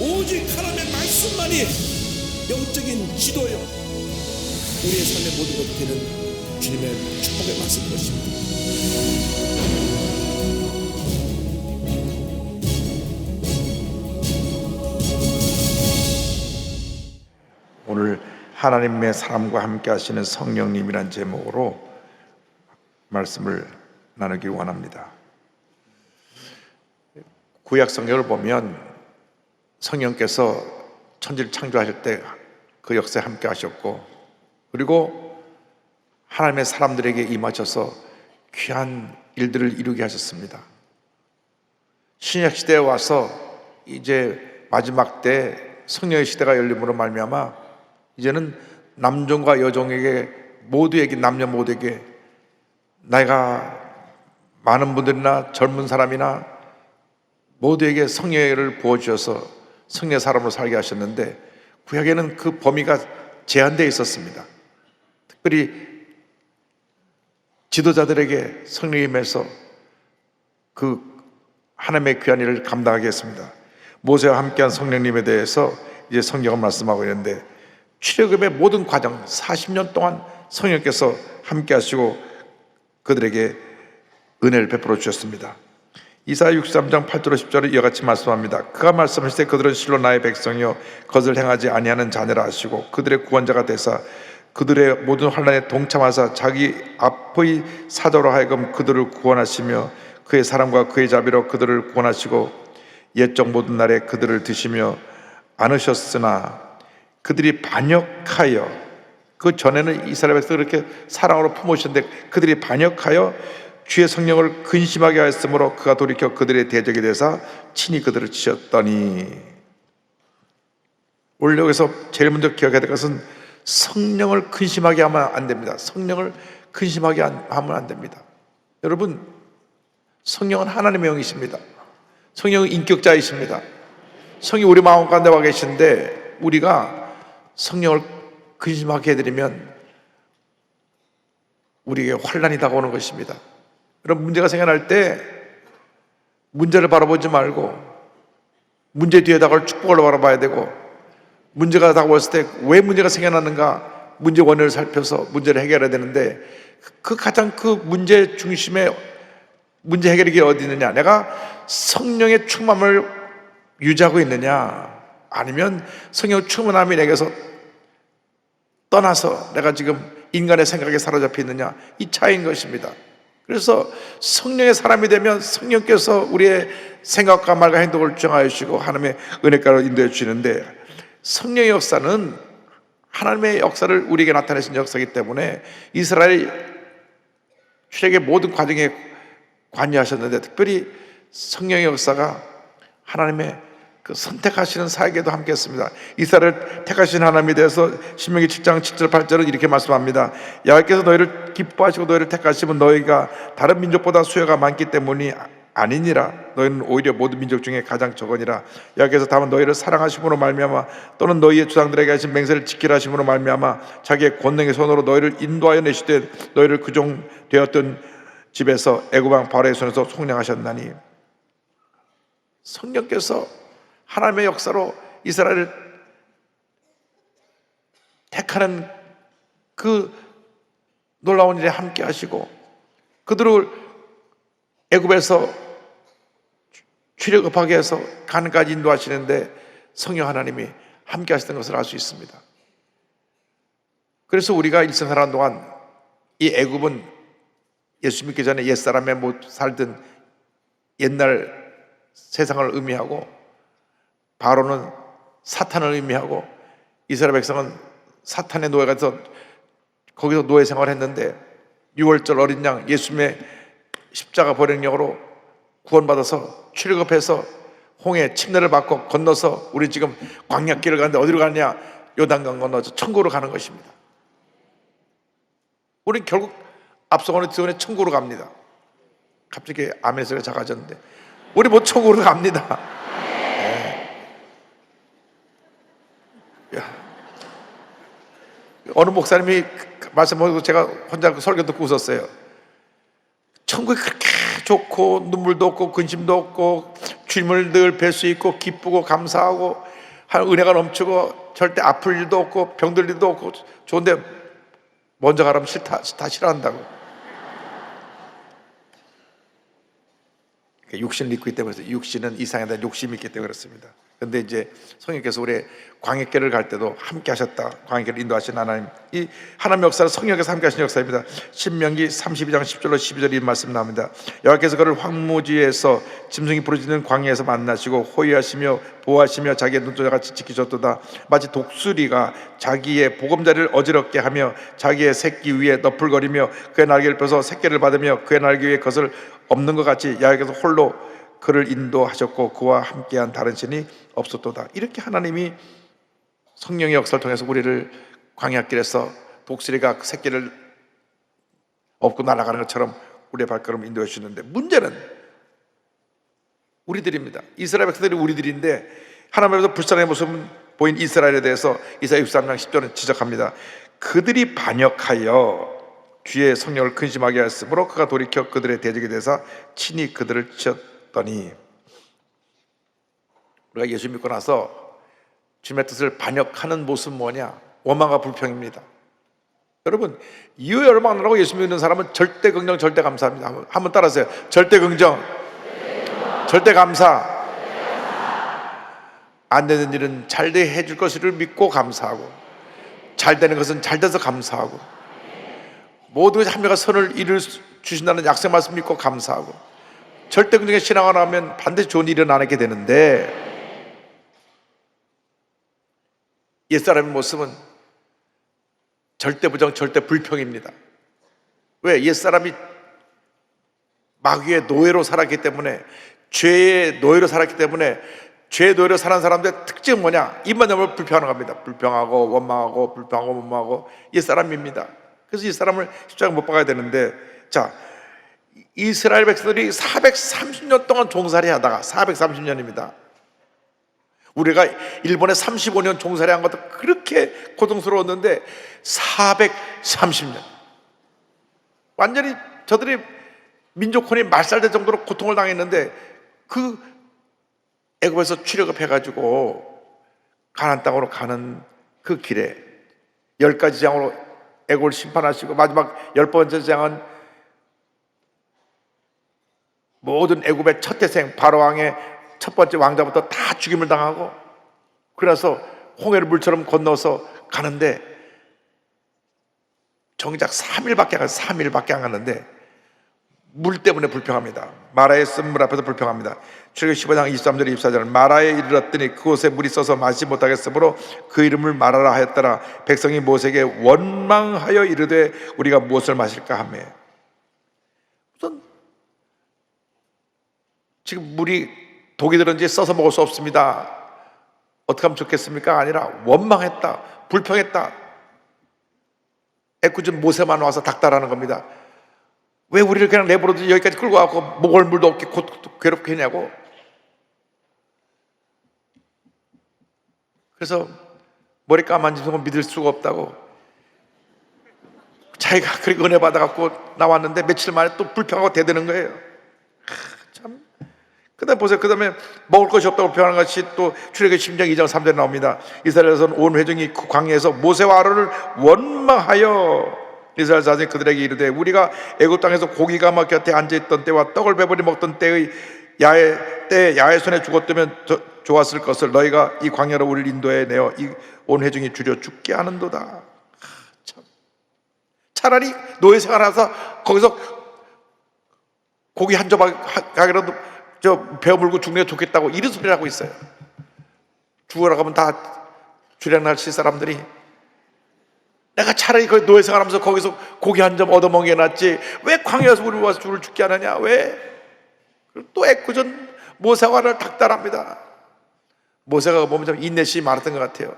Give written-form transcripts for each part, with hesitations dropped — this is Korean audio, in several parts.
오직 하나님의 말씀만이 영적인 지도요, 우리의 삶의 모든 것이 되는 주님의 축복의 말씀인 것입니다. 오늘 하나님의 사람과 함께 하시는 성령님이란 제목으로 말씀을 나누기 원합니다. 구약 성경을 보면 성령께서 천지를 창조하실 때 그 역사에 함께 하셨고, 그리고 하나님의 사람들에게 임하셔서 귀한 일들을 이루게 하셨습니다. 신약 시대에 와서 이제 마지막 때 성령의 시대가 열림으로 말미암아 이제는 남종과 여종에게 모두에게, 남녀 모두에게, 나이가 많은 분들이나 젊은 사람이나 모두에게 성령을 부어주셔서 성령의 사람으로 살게 하셨는데, 구약에는 그 범위가 제한되어 있었습니다. 특별히 지도자들에게 성령이 임해서 그 하나님의 귀한 일을 감당하게 했습니다. 모세와 함께한 성령님에 대해서 이제 성경은 말씀하고 있는데, 출애굽의 모든 과정 40년 동안 성령께서 함께 하시고 그들에게 은혜를 베풀어 주셨습니다. 이사야 63장 8절 10절에 이와 같이 말씀합니다. 그가 말씀하실 때 그들은 실로 나의 백성이요 것을 행하지 아니하는 자녀라 하시고, 그들의 구원자가 되사 그들의 모든 환난에 동참하사 자기 앞의 사자로 하여금 그들을 구원하시며 그의 사랑과 그의 자비로 그들을 구원하시고 옛적 모든 날에 그들을 드시며 안으셨으나 그들이 반역하여, 그 전에는 이스라엘 백성을 그렇게 사랑으로 품으셨는데 그들이 반역하여 주의 성령을 근심하게 하였으므로 그가 돌이켜 그들의 대적이 되사 친히 그들을 치셨더니. 오늘 여기서 제일 먼저 기억해야 될 것은 성령을 근심하게 하면 안 됩니다. 성령을 근심하게 하면 안 됩니다. 여러분, 성령은 하나님의 영이십니다. 성령은 인격자이십니다. 성이 우리 마음 가운데 와 계신데, 우리가 성령을 근심하게 해드리면 우리에게 환난이 다가오는 것입니다. 여러분, 문제가 생겨날 때 문제를 바라보지 말고 문제 뒤에 다가올 축복을 바라봐야 되고, 문제가 다가왔을 때 왜 문제가 생겨났는가, 문제 원인을 살펴서 문제를 해결해야 되는데, 그 가장 그 문제 중심에 문제 해결의 길이 어디 있느냐? 내가 성령의 충만을 유지하고 있느냐, 아니면 성령 충만함이 내게서 떠나서 내가 지금 인간의 생각에 사로잡혀 있느냐, 이 차이인 것입니다. 그래서 성령의 사람이 되면 성령께서 우리의 생각과 말과 행동을 정하여 주시고 하나님의 은혜가로 인도해 주시는데, 성령의 역사는 하나님의 역사를 우리에게 나타내신 역사이기 때문에 이스라엘 출애굽의 모든 과정에 관여하셨는데, 특별히 성령의 역사가 하나님의 그 선택하시는 사역에도 함께 했습니다. 이스라엘을 택하신 하나님에 대해서 신명기 7장 7절 8절은 이렇게 말씀합니다. 여호와께서 너희를 기뻐하시고 너희를 택하시면 너희가 다른 민족보다 수요가 많기 때문이 아니니라. 너희는 오히려 모든 민족 중에 가장 적으니라. 여호와께서 다만 너희를 사랑하심으로 말미암아 또는 너희의 조상들에게 하신 맹세를 지키라 하심으로 말미암아 자기의 권능의 손으로 너희를 인도하여 내시되 너희를 그 종 되었던 집에서 애굽 왕 바로의 손에서 속량하셨나니. 성령께서 하나님의 역사로 이스라엘을 택하는 그 놀라운 일에 함께 하시고, 그들을 애굽에서 출애굽하게 해서 가나안까지 인도하시는데 성령 하나님이 함께 하시는 것을 알 수 있습니다. 그래서 우리가 일생 살아가는 동안 이 애굽은 예수 믿기 전에 옛사람에 못 살던 옛날 세상을 의미하고, 바로는 사탄을 의미하고, 이스라엘 백성은 사탄의 노예가 돼서 거기서 노예 생활을 했는데, 6월절 어린 양 예수님의 십자가 보행령으로 구원받아서 출애굽해서 홍해 침례를 받고 건너서 우리 지금 광야길을 가는데 어디로 가느냐? 요단강 건너서 천국으로 가는 것입니다. 우린 결국 앞서가는 뒤에 천국으로 갑니다. 갑자기 아멘 소리가 작아졌는데, 우리 뭐 천국으로 갑니다. 어느 목사님이 말씀하고 제가 혼자 설교 듣고 웃었어요. 천국이 그렇게 좋고 눈물도 없고 근심도 없고 주님을 늘 뵐 수 있고 기쁘고 감사하고 은혜가 넘치고 절대 아플 일도 없고 병들 일도 없고 좋은데 먼저 가라면 다 싫어한다고. 육신을 입고 있기 때문에 육신은 이상에 대한 욕심이 있기 때문에 그렇습니다. 그런데 이제 성령께서 우리 광야길을 갈 때도 함께 하셨다. 광야길을 인도하신 하나님, 이 하나님의 역사는 성령께서 함께 하신 역사입니다. 신명기 32장 10절로 12절에 이 말씀 나옵니다. 여호와께서 그를 황무지에서 짐승이 부르짖는 광야에서 만나시고 호위하시며 보호하시며 자기의 눈동자 같이 지키셨도다. 마치 독수리가 자기의 보금자리를 어지럽게 하며 자기의 새끼 위에 너풀거리며 그의 날개를 펴서 새끼를 받으며 그의 날개 위에 것을 없는 것 같이 여호와께서 홀로 그를 인도하셨고 그와 함께한 다른 신이 없었도다. 이렇게 하나님이 성령의 역사를 통해서 우리를 광야길에서 독수리가 새끼를 업고 날아가는 것처럼 우리의 발걸음을 인도해 주시는데, 문제는 우리들입니다. 이스라엘 백성들이 우리들인데 하나님께서 불쌍의 모습을 보인 이스라엘에 대해서 이사야 63장 10절은 지적합니다. 그들이 반역하여 주의 성령을 근심하게 하였으므로 그가 돌이켜 그들의 대적이 되사 친히 그들을 치었더니. 우리가 예수 믿고 나서 주님의 뜻을 반역하는 모습 뭐냐? 원망과 불평입니다. 여러분, 이유 열망 안 하고 예수 믿는 사람은 절대 긍정, 절대 감사합니다. 한번 따라하세요. 절대 긍정, 절대 감사. 안 되는 일은 잘 돼 줄 것을 믿고 감사하고, 잘 되는 것은 잘 돼서 감사하고, 모든 것이 한명과 선을 이룰 주신다는 약속 말씀 믿고 감사하고, 절대 긍정의 신앙을 하면 반드시 좋은 일이 일어나게 되는데, 옛사람의 모습은 절대 부정, 절대 불평입니다. 왜? 옛사람이 마귀의 노예로 살았기 때문에, 죄의 노예로 살았기 때문에, 죄의 노예로 사는 사람들의 특징은 뭐냐? 입만 열면 불평하는 겁니다. 불평하고 원망하고 불평하고 원망하고 옛사람입니다. 그래서 이 사람을 십자가에 못 박아야 되는데, 자, 이스라엘 백성들이 430년 동안 종살이 하다가, 430년입니다. 우리가 일본에 35년 종살이 한 것도 그렇게 고통스러웠는데 430년 완전히 저들이 민족혼이 말살될 정도로 고통을 당했는데, 그 애굽에서 출애굽해가지고 가나안 땅으로 가는 그 길에 10가지 재앙으로 애굽을 심판하시고, 마지막 10번째 재앙은 모든 애굽의 첫 태생 바로왕의 첫 번째 왕자부터 다 죽임을 당하고, 그래서 홍해를 물처럼 건너서 가는데 정작 3일밖에 안 갔는데 물 때문에 불평합니다. 마라의 쓴물 앞에서 불평합니다. 출애굽기 15장 23절 24절 마라에 이르렀더니 그곳에 물이 써서 마시지 못하겠으므로 그 이름을 마라라 하였더라. 백성이 모세에게 원망하여 이르되 우리가 무엇을 마실까 하며. 우선 지금 물이 독이 들은지 써서 먹을 수 없습니다. 어떻게 하면 좋겠습니까? 아니라 원망했다, 불평했다. 애꿎은 모세만 와서 닥달하는 겁니다. 왜 우리를 그냥 내버려두지 여기까지 끌고 와서 먹을 물도 없게 괴롭게 했냐고. 그래서 머리 까만지는 건 믿을 수가 없다고 자기가 그렇게 은혜 받아갖고 나왔는데 며칠 만에 또 불평하고 대드는 거예요. 참. 그 다음에 보세요. 그 다음에 먹을 것이 없다고 표현하는 것이 또 출애굽기 10장 2장 3절에 나옵니다. 이스라엘에서는 온 회중이 그 광야에서 모세와 아론을 원망하여 이스라엘 자손이 그들에게 이르되 우리가 애굽 땅에서 고기가 막 곁에 앉아있던 때와 떡을 배불리 먹던 때의 야의 손에 죽었다면 좋았을 것을 너희가 이 광야로 우리를 인도해 내어 이 온 회중이 줄여 죽게 하는도다. 참. 차라리 노예 생활하면서 거기서 고기 한 조각이라도 저 베어 물고 죽는 게 좋겠다고 이런 소리를 하고 있어요. 죽으라고 하면 다 주량날 사람들이 내가 차라리 거기 노예 생활하면서 거기서 고기 한 점 얻어먹는 게 낫지 왜 광야에서 우리 와서 줄을 죽게 하느냐. 왜? 또 애꿎은 모세와를 닥달합니다. 모세가 보면 좀 인내심이 많았던 것 같아요.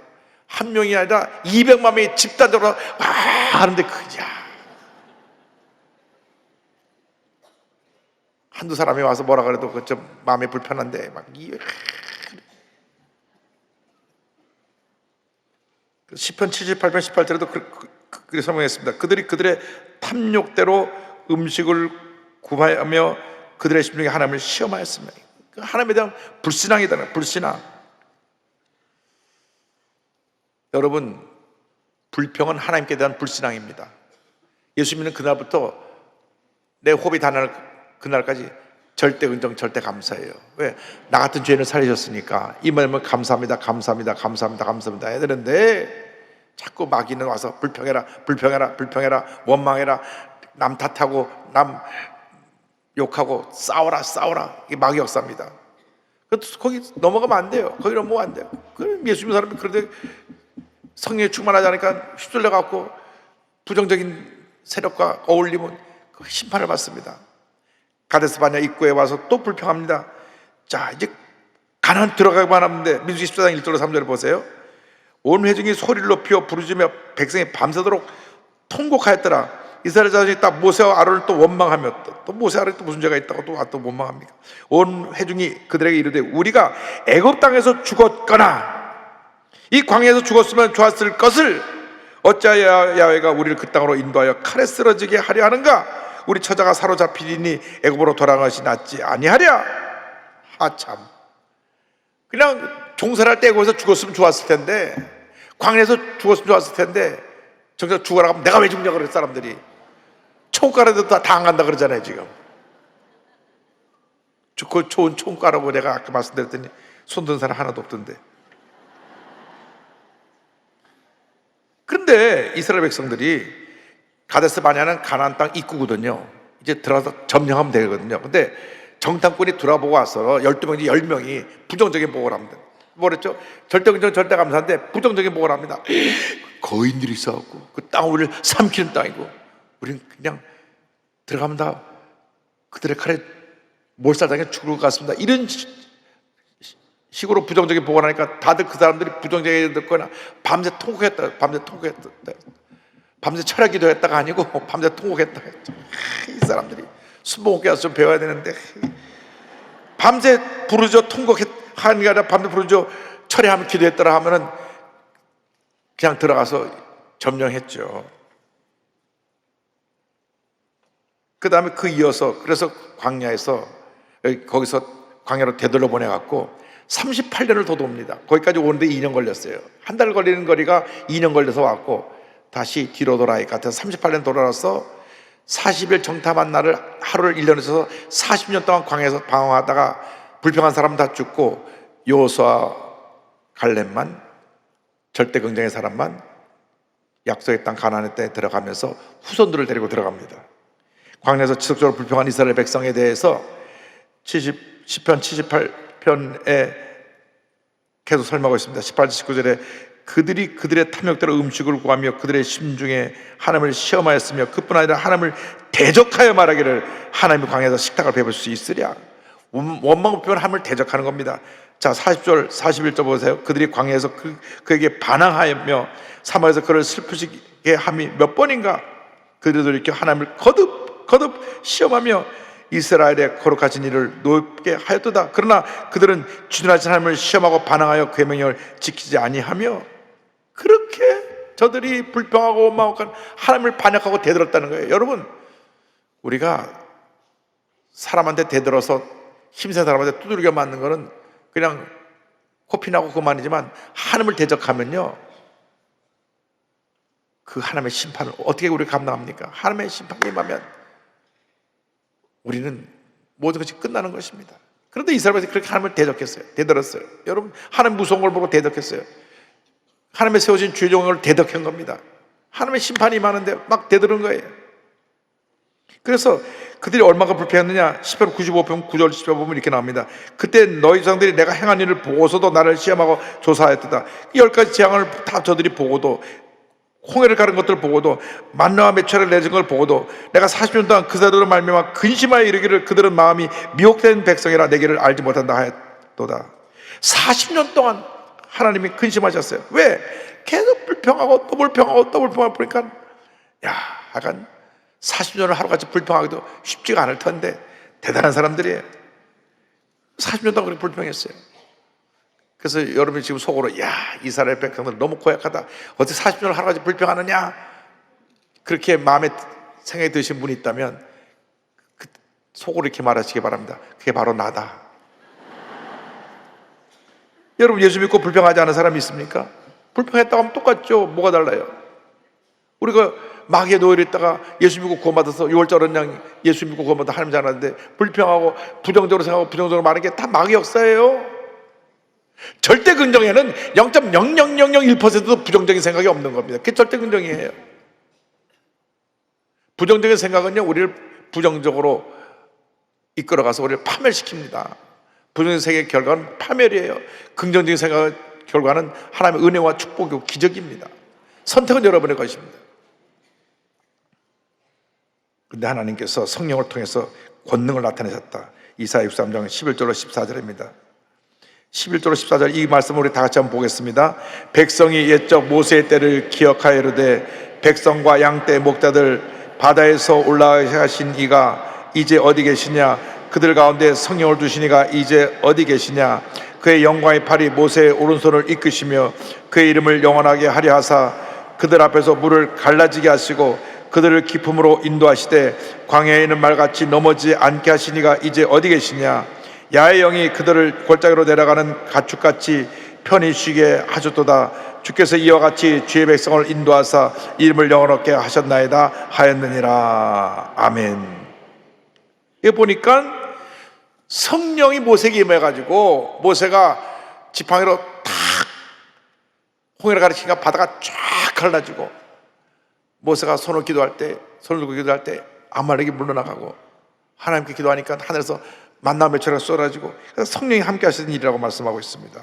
한 명이 아니라 200만 명이 집단적으로 와 하는데 그냥 한두 사람이 와서 뭐라 그래도 그 좀 마음이 불편한데 막 시편 78편 18절에도 그렇게 설명했습니다. 그들이 그들의 탐욕대로 음식을 구하며 그들의 심중에 하나님을 시험하였습니다. 하나님에 대한 불신앙이다. 불신앙. 여러분, 불평은 하나님께 대한 불신앙입니다. 예수 믿는 그날부터 내 호흡이 닿는 그날까지 절대 은정, 절대 감사해요. 왜? 나 같은 죄인을 살리셨으니까 이 말은 감사합니다, 감사합니다, 감사합니다, 감사합니다 해야 되는데 자꾸 마귀는 와서 불평해라, 불평해라, 불평해라, 원망해라, 남 탓하고 남 욕하고 싸워라, 싸워라. 이게 마귀 역사입니다. 거기 넘어가면 안 돼요. 거기 넘어가면 안 돼요. 그럼 예수 믿는 사람이 그런데 성령에 충만하지 않으니까 휩쓸려 갖고 부정적인 세력과 어울리면 그 심판을 받습니다. 가데스 바냐 입구에 와서 또 불평합니다. 자, 이제 가나안 들어가기만 하는데 민수기 14장 1절로 3절을 보세요. 온 회중이 소리를 높여 부르짖으며 백성이 밤새도록 통곡하였더라. 이스라엘 자손이 딱 모세와 아론을 또 원망하며 또 모세 아론이 또 무슨 죄가 있다고 또 원망합니까? 온 회중이 그들에게 이르되 우리가 애굽 땅에서 죽었거나 이 광야에서 죽었으면 좋았을 것을 어찌하여 야훼가 우리를 그 땅으로 인도하여 칼에 쓰러지게 하려 하는가? 우리 처자가 사로잡히리니 애굽으로 돌아간 것이 낫지 아니하랴. 하참, 그냥 종살할 때 애굽에서 죽었으면 좋았을 텐데, 광야에서 죽었으면 좋았을 텐데, 정작 죽어라 하면 내가 왜 죽냐 그랬 사람들이. 총가라도 다 안 간다 그러잖아요 지금. 그 좋은 총가라고 내가 아까 말씀드렸더니 손든 사람 하나도 없던데. 그런데 이스라엘 백성들이 가데스 바냐는 가나안 땅 입구거든요. 이제 들어가서 점령하면 되거든요. 근데 정탐꾼이 돌아보고 와서 12명 중 10명이 부정적인 보고를 합니다. 뭐랬죠? 절대 긍정 절대 감사인데 부정적인 보고를 합니다. 거인들이 있어갖고 그 땅 우리를 삼키는 땅이고 우리는 그냥 들어가면 다 그들의 칼에 몰살당해 죽을 것 같습니다. 이런 식으로 부정적인 보고를 하니까 다들 그 사람들이 부정적이게 듣거나 밤새 통곡했다. 밤새 통곡했다. 밤새 철학 기도했다가 아니고 밤새 통곡했다. 이 사람들이 순복음교회 와서 좀 배워야 되는데 밤새 부르짖어 통곡하는 게 아니라 밤새 부르짖어 철회하면 기도했더라 하면은 그냥 들어가서 점령했죠. 그 다음에 그 이어서 그래서 광야에서 거기서 광야로 되돌려 보내갖고 38년을 더 돕니다. 거기까지 오는데 2년 걸렸어요. 한 달 걸리는 거리가 2년 걸려서 왔고 다시 뒤로 돌아가니까 38년 돌아와서 40일 정탐한 날을 하루를 1년에 써서 40년 동안 광야에서 방황하다가 불평한 사람 다 죽고 여호수아 갈렙만 절대 긍정의 사람만 약속의 땅 가나안의 땅에 들어가면서 후손들을 데리고 들어갑니다. 광야에서 지속적으로 불평한 이스라엘 백성에 대해서 시편 78편에 계속 설명하고 있습니다. 18절 19절에 그들이 그들의 탐욕대로 음식을 구하며 그들의 심중에 하나님을 시험하였으며 그뿐 아니라 하나님을 대적하여 말하기를 하나님의 광야에서 식탁을 베풀 수 있으랴. 원망을 표현 하나님을 대적하는 겁니다. 자, 40절 41절 보세요. 그들이 광야에서 그에게 반항하며 사마에서 그를 슬프시게 함이 몇 번인가. 그들도 이렇게 하나님을 거듭 시험하며 이스라엘의 거룩하신 일을 높게 하였도다. 그러나 그들은 주둔하신 하나님을 시험하고 반항하여 그의 명령을 지키지 아니하며 그렇게 저들이 불평하고 원망하고 하나님을 반역하고 대들었다는 거예요. 여러분, 우리가 사람한테 대들어서 힘센 사람한테 두들겨 맞는 거는 그냥 코피나고 그만이지만 하나님을 대적하면요, 그 하나님의 심판을 어떻게 우리가 감당합니까? 하나님의 심판이 임하면 우리는 모든 것이 끝나는 것입니다. 그런데 이스라엘이 그렇게 하나님을 대적했어요. 대들었어요. 여러분, 하나님 무서운 걸 보고 대적했어요. 하나님의 세워진 주종을 대적한 겁니다. 하나님의 심판이 임하는데 막 대들은 거예요. 그래서 그들이 얼마나 불평했느냐. 시편 95편 9절 10절 보면 이렇게 나옵니다. 그때 너희 조상들이 내가 행한 일을 보고서도 나를 시험하고 조사하였다. 이 10가지 재앙을 다 저들이 보고도, 홍해를 가른 것들을 보고도, 만나와 매초를 내준 걸 보고도 내가 40년 동안 그들로 말미암아 근심하여 이르기를 그들은 마음이 미혹된 백성이라 내게를 알지 못한다 하였도다. 40년 동안 하나님이 근심하셨어요. 왜? 계속 불평하고 또 불평하고 또 불평하고 보니까 약간 40년을 하루같이 불평하기도 쉽지가 않을 텐데 대단한 사람들이에요. 40년 동안 그렇게 불평했어요. 그래서 여러분이 지금 속으로 이스라엘 백성들 너무 고약하다, 어떻게 40년을 하루같이 불평하느냐, 그렇게 마음에 생각이 드신 분이 있다면 속으로 이렇게 말하시기 바랍니다. 그게 바로 나다. 여러분 예수 믿고 불평하지 않은 사람이 있습니까? 불평했다고 하면 똑같죠. 뭐가 달라요? 우리가 마귀의 노예로 있다가 예수 믿고 구원받아서 6월절 언양 예수 믿고 구원받아 하나님 잘하는데 불평하고 부정적으로 생각하고 부정적으로 말하는 게 다 마귀 역사예요. 절대 긍정에는 0.00001%도 부정적인 생각이 없는 겁니다. 그게 절대 긍정이에요. 부정적인 생각은요, 우리를 부정적으로 이끌어가서 우리를 파멸시킵니다. 부정적인 생각의 결과는 파멸이에요. 긍정적인 생각의 결과는 하나님의 은혜와 축복이고 기적입니다. 선택은 여러분의 것입니다. 그런데 하나님께서 성령을 통해서 권능을 나타내셨다. 이사야 63장 11절로 14절입니다. 11절로 14절 이 말씀을 우리 다 같이 한번 보겠습니다. 백성이 옛적 모세의 때를 기억하여 이르되 백성과 양떼 목자들 바다에서 올라가신 이가 이제 어디 계시냐? 그들 가운데 성령을 두신 이가 이제 어디 계시냐? 그의 영광의 팔이 모세의 오른손을 이끄시며 그의 이름을 영원하게 하려 하사 그들 앞에서 물을 갈라지게 하시고 그들을 기품으로 인도하시되 광야에 있는 말같이 넘어지지 않게 하시니가 이제 어디 계시냐? 야의 영이 그들을 골짜기로 내려가는 가축같이 편히 쉬게 하셨도다. 주께서 이와 같이 주의 백성을 인도하사 이름을 영원하게 하셨나이다 하였느니라. 아멘. 여기 보니까 성령이 모세에게 임해가지고 모세가 지팡이로 탁 홍해를 가리키니까 바다가 쫙 갈라지고 모세가 손을 기도할 때, 손을 들고 기도할 때 아말렉이 물러나가고 하나님께 기도하니까 하늘에서 만나 맺혀가 쏟아지고 성령이 함께 하시는 일이라고 말씀하고 있습니다.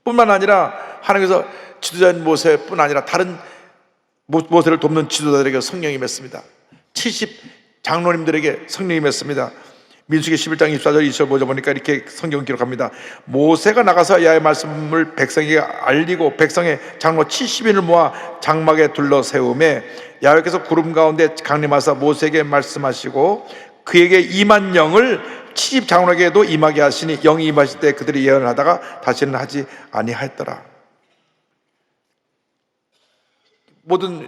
뿐만 아니라 하나님께서 지도자인 모세뿐 아니라 다른 모세를 돕는 지도자들에게 성령이 임했습니다. 70 장로님들에게 성령이 임했습니다. 민수기 11장 24절 20절 보자 보니까 이렇게 성경 기록합니다. 모세가 나가서 야의 말씀을 백성에게 알리고 백성의 장로 70인을 모아 장막에 둘러 세우매 야훼께서 구름 가운데 강림하사 모세에게 말씀하시고 그에게 임한 영을 70 장로에게도 임하게 하시니 영이 임하실 때 그들이 예언을 하다가 다시는 하지 아니하였더라. 모든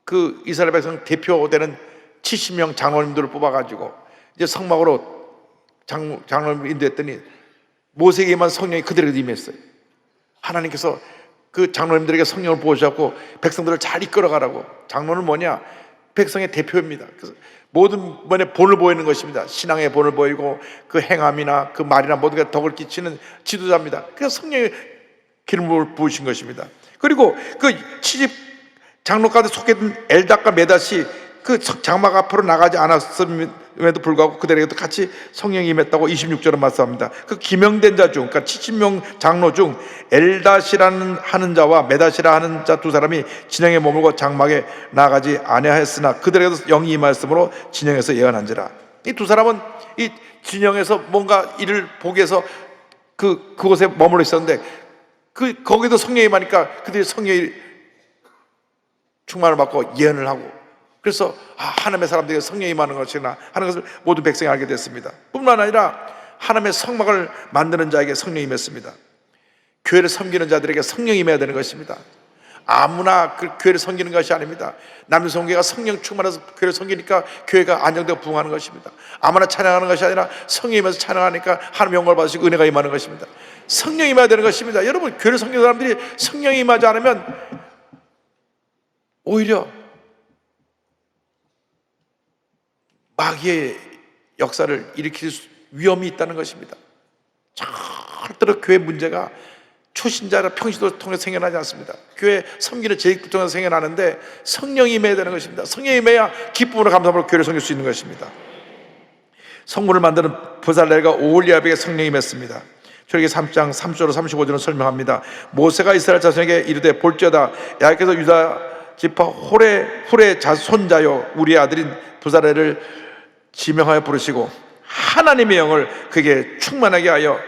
그 이스라엘 백성 대표되는 70명 장로님들을 뽑아가지고 이제 성막으로 장로님을 인도했더니 모세에게만 성령이 그들에게 임했어요. 하나님께서 그 장로님들에게 성령을 부어주셨고 백성들을 잘 이끌어가라고. 장로는 뭐냐? 백성의 대표입니다. 그래서 모든 면에 본을 보이는 것입니다. 신앙의 본을 보이고 그 행함이나 그 말이나 모든 게 덕을 끼치는 지도자입니다. 그래서 성령의 기름을 부으신 것입니다. 그리고 그 70 장로 가운데 속했던 엘닷과 메닷이 그 장막 앞으로 나가지 않았음에도 불구하고 그들에게도 같이 성령이 임했다고 26절은 말씀합니다. 그 기명된 자 중, 그러니까 70명 장로 중 엘닷이라는 하는 자와 메닷이라 하는 자 두 사람이 진영에 머물고 장막에 나가지 아니하였으나 그들에게도 영이 임하였으므로 진영에서 예언한지라. 이 두 사람은 이 진영에서 뭔가 일을 보기 위해서 그곳에 머물러 있었는데 거기도 성령이 임하니까 그들이 성령이 충만을 받고 예언을 하고 그래서 하나님의 사람들에게 성령이 임하는 것이나 하는 것을 모든 백성이 알게 됐습니다. 뿐만 아니라 하나님의 성막을 만드는 자에게 성령이 임했습니다. 교회를 섬기는 자들에게 성령이 임해야 되는 것입니다. 아무나 그 교회를 섬기는 것이 아닙니다. 남성교회가 성령 충만해서 교회를 섬기니까 교회가 안정되고 부흥하는 것입니다. 아무나 찬양하는 것이 아니라 성령이 임해서 찬양하니까 하나님 영광을 받으시고 은혜가 임하는 것입니다. 성령이 임해야 되는 것입니다. 여러분 교회를 섬기는 사람들이 성령이 임하지 않으면 오히려 마귀의 역사를 일으킬 위험이 있다는 것입니다. 절대로 교회 문제가 초신자나 평신도를 통해서 생겨나지 않습니다. 교회 섬기는 제익을 통해서 생겨나는데 성령이 임해야 되는 것입니다. 성령이 임해야 기쁨으로 감사함으로 교회를 섬길 수 있는 것입니다. 성문을 만드는 부살렐과 오홀리압에게 성령이 임했습니다. 저에게 3장 30절로 35절은 설명합니다. 모세가 이스라엘 자손에게 이르되 볼지어다 야훼께서 유다 지파 훌의 손자요 우리의 아들인 부살렐을 지명하여 부르시고 하나님의 영을 그에게 충만하게 하여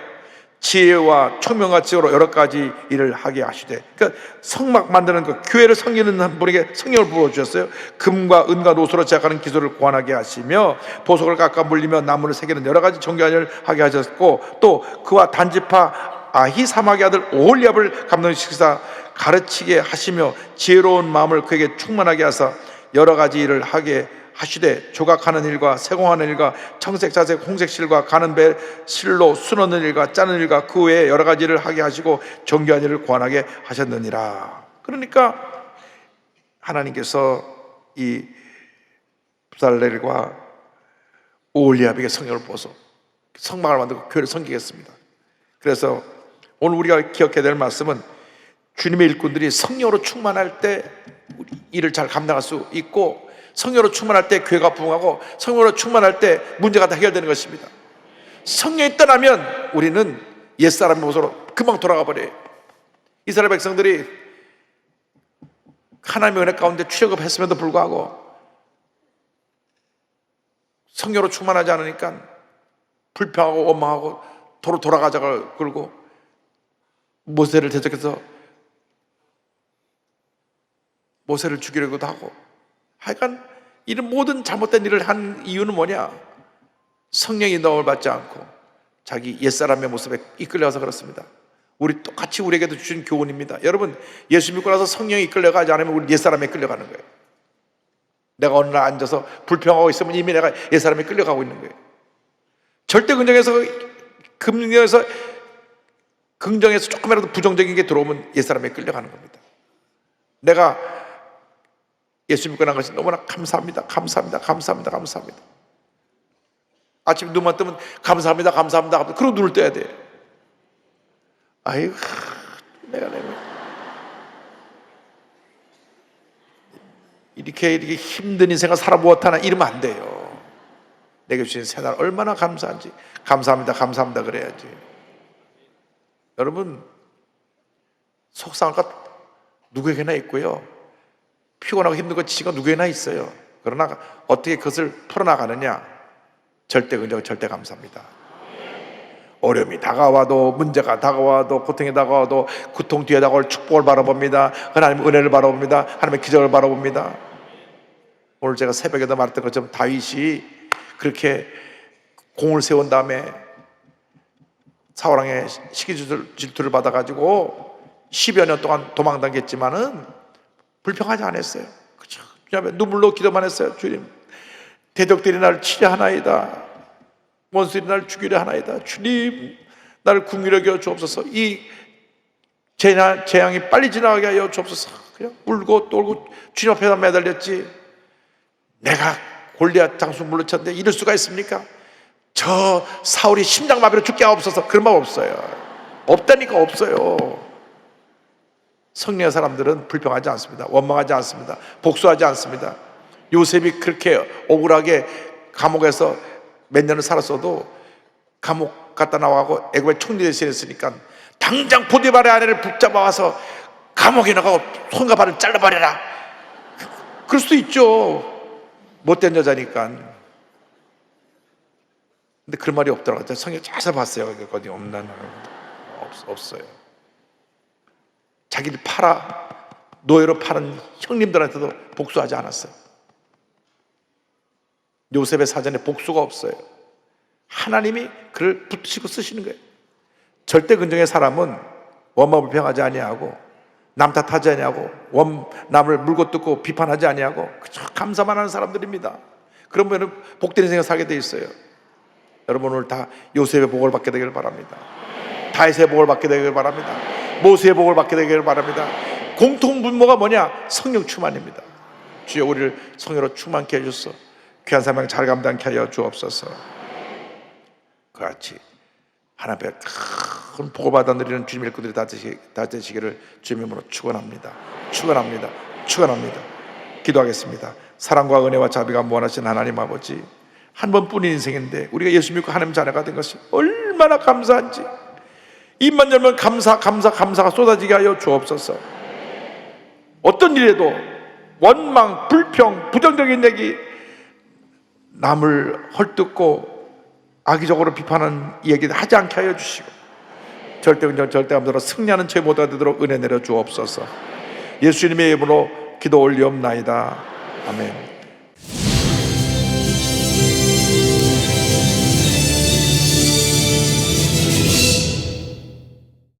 지혜와 총명과 지혜로 여러 가지 일을 하게 하시되, 그러니까 성막 만드는 그 교회를 섬기는 한 분에게 성령을 부어주셨어요. 금과 은과 노소로 제작하는 기술을 고안하게 하시며 보석을 깎아 물리며 나무를 새기는 여러 가지 정교한을 하게 하셨고 또 그와 단지파 아히사막의 아들 오홀리압을 감독시키사 가르치게 하시며 지혜로운 마음을 그에게 충만하게 하사 여러 가지 일을 하게 하시되 조각하는 일과 세공하는 일과 청색 자색 홍색실과 가는 배 실로 수놓는 일과 짜는 일과 그 외에 여러 가지를 하게 하시고 정교한 일을 권하게 하셨느니라. 그러니까 하나님께서 이 부살렐과 오홀리압에게 성령을 부어서 성막을 만들고 교회를 섬기겠습니다. 그래서 오늘 우리가 기억해야 될 말씀은 주님의 일꾼들이 성령으로 충만할 때 우리 일을 잘 감당할 수 있고, 성령으로 충만할 때 교회가 부흥하고, 성령으로 충만할 때 문제가 다 해결되는 것입니다. 성령이 떠나면 우리는 옛사람의 모습으로 금방 돌아가 버려요. 이스라엘 백성들이 하나님의 은혜 가운데 출애굽했음에도 불구하고 성령으로 충만하지 않으니까 불평하고 원망하고 도로 돌아가자고 그러고 모세를 대적해서 모세를 죽이려고도 하고, 하여간 이런 모든 잘못된 일을 한 이유는 뭐냐? 성령의 인도함을 받지 않고 자기 옛사람의 모습에 이끌려서 그렇습니다. 우리 똑같이 우리에게도 주신 교훈입니다. 여러분, 예수 믿고 나서 성령이 이끌려가지 않으면 우리 옛사람에 끌려가는 거예요. 내가 어느 날 앉아서 불평하고 있으면 이미 내가 옛사람에 끌려가고 있는 거예요. 절대 긍정에서 조금이라도 부정적인 게 들어오면 옛사람에 끌려가는 겁니다. 내가 예수 믿고 난 것이 너무나 감사합니다. 아침에 눈만 뜨면 감사합니다. 그러고 눈을 떠야 돼. 아이고, 내가 이렇게 힘든 인생을 살아보았다나 이러면 안 돼요. 내게 주신 새날 얼마나 감사한지 감사합니다 그래야지. 여러분, 속상한 것 누구에게나 있고요, 피곤하고 힘든 것 지치가 누구에게나 있어요. 그러나 어떻게 그것을 풀어나가느냐? 절대 긍정, 절대 감사합니다. 어려움이 다가와도, 문제가 다가와도, 고통이 다가와도 고통 뒤에 다가올 축복을 바라봅니다. 하나님의 은혜를 바라봅니다. 하나님의 기적을 바라봅니다. 오늘 제가 새벽에도 말했던 것처럼 다윗이 그렇게 공을 세운 다음에 사울왕의 시기 질투를 받아가지고 10여 년 동안 도망다녔지만은 불평하지 않았어요. 그렇죠? 주님 눈물로 기도만 했어요. 주님, 대적들이 나를 치려 하나이다. 원수들이 나를 죽이려 하나이다. 주님, 나를 긍휼히 여겨 주옵소서. 이 재앙이 빨리 지나가게 하여 주옵소서. 그냥 울고 또 울고 주님 앞에다 매달렸지. 내가 골리앗 장수 물러쳤는데 이럴 수가 있습니까? 저 사울이 심장마비로 죽게 하옵소서. 그런 말 없어요. 없다니까 없어요. 성령의 사람들은 불평하지 않습니다. 원망하지 않습니다. 복수하지 않습니다. 요셉이 그렇게 억울하게 감옥에서 몇 년을 살았어도 감옥 갔다 나와고 애굽에 총리 대신했으니까 당장 보디발의 아내를 붙잡아 와서 감옥에 나가고 손과 발을 잘라버려라. 그럴 수도 있죠. 못된 여자니까. 근데 그런 말이 없더라고요. 성경 자세히 봤어요. 어디 없어요. 자기를 노예로 파는 형님들한테도 복수하지 않았어요. 요셉의 사전에 복수가 없어요. 하나님이 그를 붙이고 쓰시는 거예요. 절대 긍정의 사람은 원망 불평하지 아니하고 남 탓하지 아니하고 남을 물고 뜯고 비판하지 아니하고 그저 감사만 하는 사람들입니다. 그러면 복된 인생을 살게 돼 있어요. 여러분, 오늘 다 요셉의 복을 받게 되기를 바랍니다. 다윗의 복을 받게 되기를 바랍니다. 모세의 복을 받게 되기를 바랍니다. 공통 분모가 뭐냐? 성령 충만입니다. 주여, 우리를 성령으로 충만케 해주소서. 귀한 사명 잘 감당케 하여 주옵소서. 그같이 하나님 앞에 큰 복을 받아 누리는 주님의 일꾼들이 다 되시기를 주님의 이름으로 축원합니다. 기도하겠습니다. 사랑과 은혜와 자비가 무한하신 하나님 아버지, 한 번뿐인 인생인데 우리가 예수 믿고 하나님 자녀가 된 것이 얼마나 감사한지, 입만 열면 감사가 쏟아지게 하여 주옵소서. 어떤 일에도 원망, 불평, 부정적인 얘기, 남을 헐뜯고 악의적으로 비판하는 얘기를 하지 않게 하여 주시고, 절대긍정 절대감사로 승리하는 죄 모두가 되도록 은혜 내려 주옵소서. 예수님의 이름으로 기도 올리옵나이다. 아멘.